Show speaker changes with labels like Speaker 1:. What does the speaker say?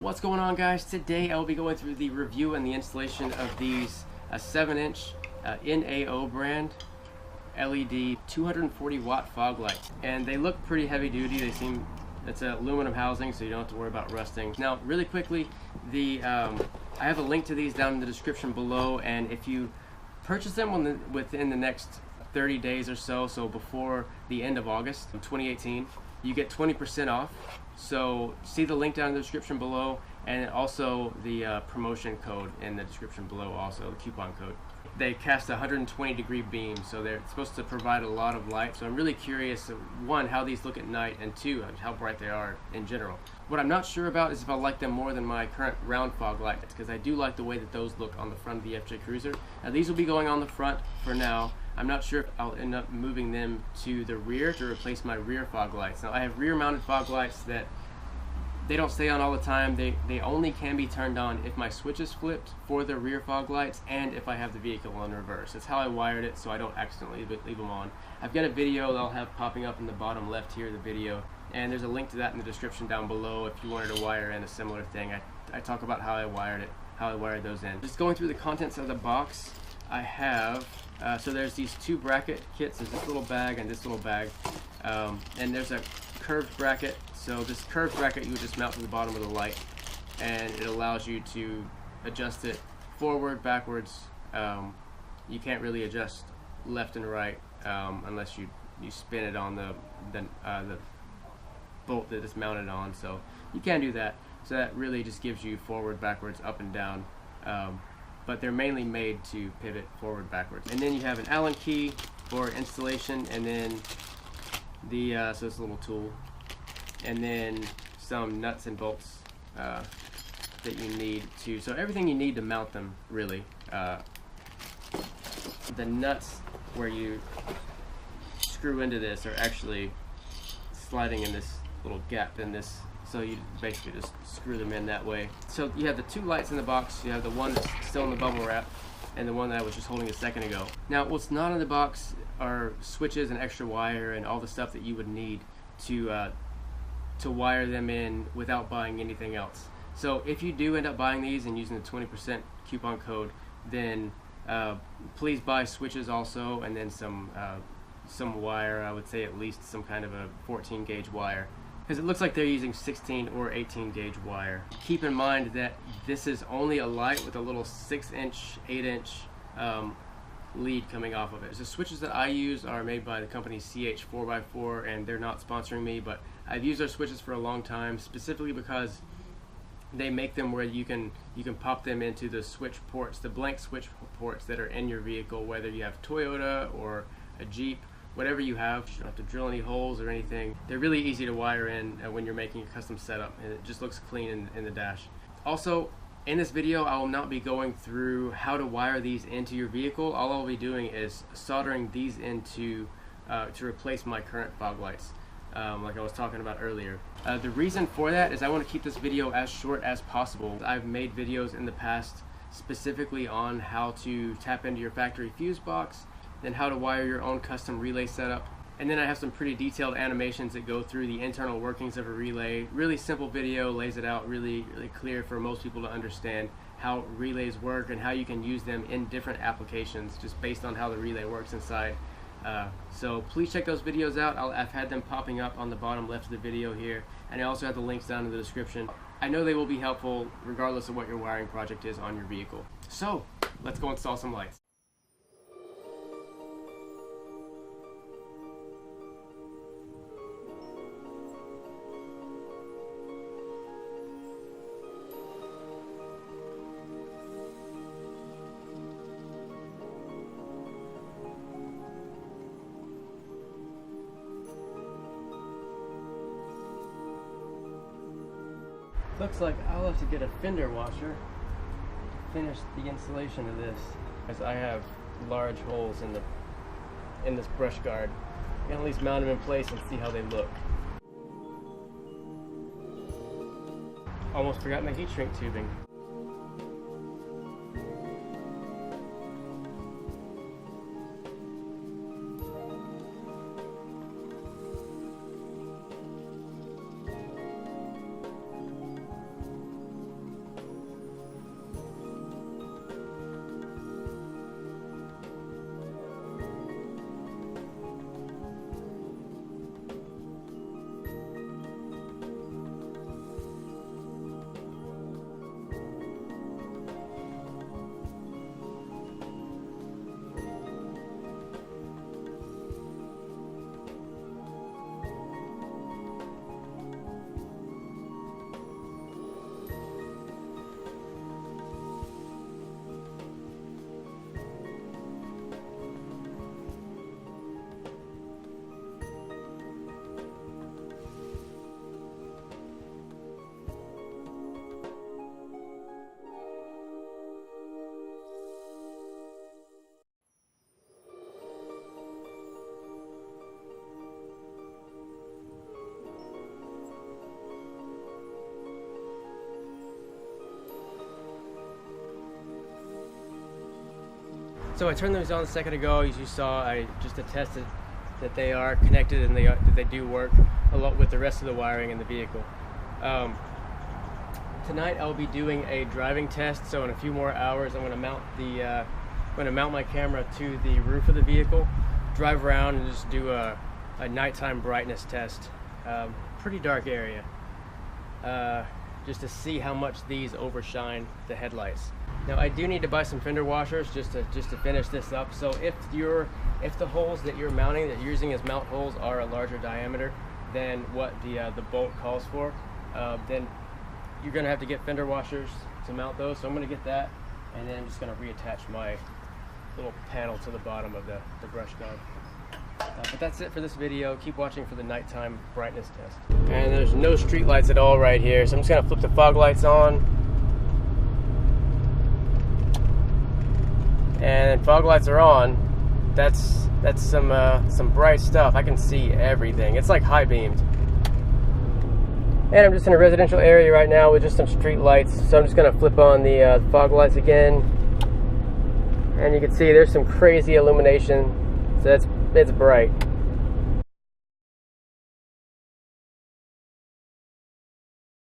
Speaker 1: What's going on, guys? Today I will be going through the review and the installation of these 7-inch NAO brand LED 240 watt fog lights, and they look pretty heavy duty. It's an aluminum housing, so you don't have to worry about rusting. Now really quickly, I have a link to these down in the description below, and if you purchase them within the next 30 days or so before the end of August 2018, you get 20% off. So see the link down in the description below, and also the promotion code in the description below, also the coupon code. They cast a 120-degree beam, so they're supposed to provide a lot of light. So I'm really curious, one, how these look at night, and two, how bright they are in general. What I'm not sure about is if I like them more than my current round fog lights, because I do like the way that those look on the front of the FJ Cruiser. Now these will be going on the front for now. I'm not sure if I'll end up moving them to the rear to replace my rear fog lights. Now I have rear mounted fog lights that they don't stay on all the time. They only can be turned on if my switch is flipped for the rear fog lights and if I have the vehicle on reverse. That's how I wired it, so I don't accidentally leave them on. I've got a video that I'll have popping up in the bottom left here of the video, and there's a link to that in the description down below if you wanted to wire in a similar thing. I talk about how I wired it, how I wired those in. Just going through the contents of the box, I have, so there's these two bracket kits. There's this little bag and this little bag, and there's a curved bracket. So this curved bracket you would just mount to the bottom of the light, and it allows you to adjust it forward, backwards. You can't really adjust left and right unless you spin it on the bolt that it's mounted on. So you can do that. So that really just gives you forward, backwards, up and down. But they're mainly made to pivot forward, backwards. And then you have an Allen key for installation, and then so it's a little tool, and then some nuts and bolts that you need to, so everything you need to mount them, really. The nuts where you screw into this are actually sliding in this little gap in this, so you basically just screw them in that way. So you have the two lights in the box. You have the one that's still in the bubble wrap and the one that I was just holding a second ago. Now what's not in the box are switches and extra wire and all the stuff that you would need to wire them in without buying anything else. So if you do end up buying these and using the 20% coupon code, then please buy switches also, and then some wire. I would say at least some kind of a 14 gauge wire, because it looks like they're using 16 or 18 gauge wire. Keep in mind that this is only a light with a little 6-inch, 8-inch lead coming off of it. The switches that I use are made by the company CH4x4, and they're not sponsoring me, but I've used their switches for a long time, specifically because they make them where you can pop them into the switch ports, the blank switch ports that are in your vehicle, whether you have Toyota or a Jeep, whatever you have. You don't have to drill any holes or anything. They're really easy to wire in when you're making a custom setup, and it just looks clean in the dash. Also, in this video, I will not be going through how to wire these into your vehicle. All I'll be doing is soldering these into to replace my current fog lights, like I was talking about earlier. The reason for that is I want to keep this video as short as possible. I've made videos in the past specifically on how to tap into your factory fuse box, then how to wire your own custom relay setup. And then I have some pretty detailed animations that go through the internal workings of a relay. Really simple video, lays it out really clear for most people to understand how relays work and how you can use them in different applications just based on how the relay works inside. So please check those videos out. I've had them popping up on the bottom left of the video here, and I also have the links down in the description. I know they will be helpful regardless of what your wiring project is on your vehicle. So let's go install some lights. Looks like I'll have to get a fender washer to finish the installation of this, as I have large holes in this brush guard. I can at least mount them in place and see how they look. Almost forgot my heat shrink tubing. So I turned those on a second ago. As you saw, I just attested that they are connected and that they do work a lot with the rest of the wiring in the vehicle. Tonight I'll be doing a driving test. So in a few more hours, I'm going to mount my camera to the roof of the vehicle, drive around, and just do a nighttime brightness test. Pretty dark area, just to see how much these overshine the headlights. Now I do need to buy some fender washers just to finish this up. So if the holes that you're mounting, that you're using as mount holes, are a larger diameter than what the bolt calls for, then you're gonna have to get fender washers to mount those. So I'm gonna get that, and then I'm just gonna reattach my little panel to the bottom of the brush guard. But that's it for this video. Keep watching for the nighttime brightness test. And there's no street lights at all right here, so I'm just gonna flip the fog lights on. And fog lights are on. That's some bright stuff. I can see everything. It's like high beamed. And I'm just in a residential area right now with just some street lights, so I'm just gonna flip on the fog lights again. And you can see there's some crazy illumination. So it's bright.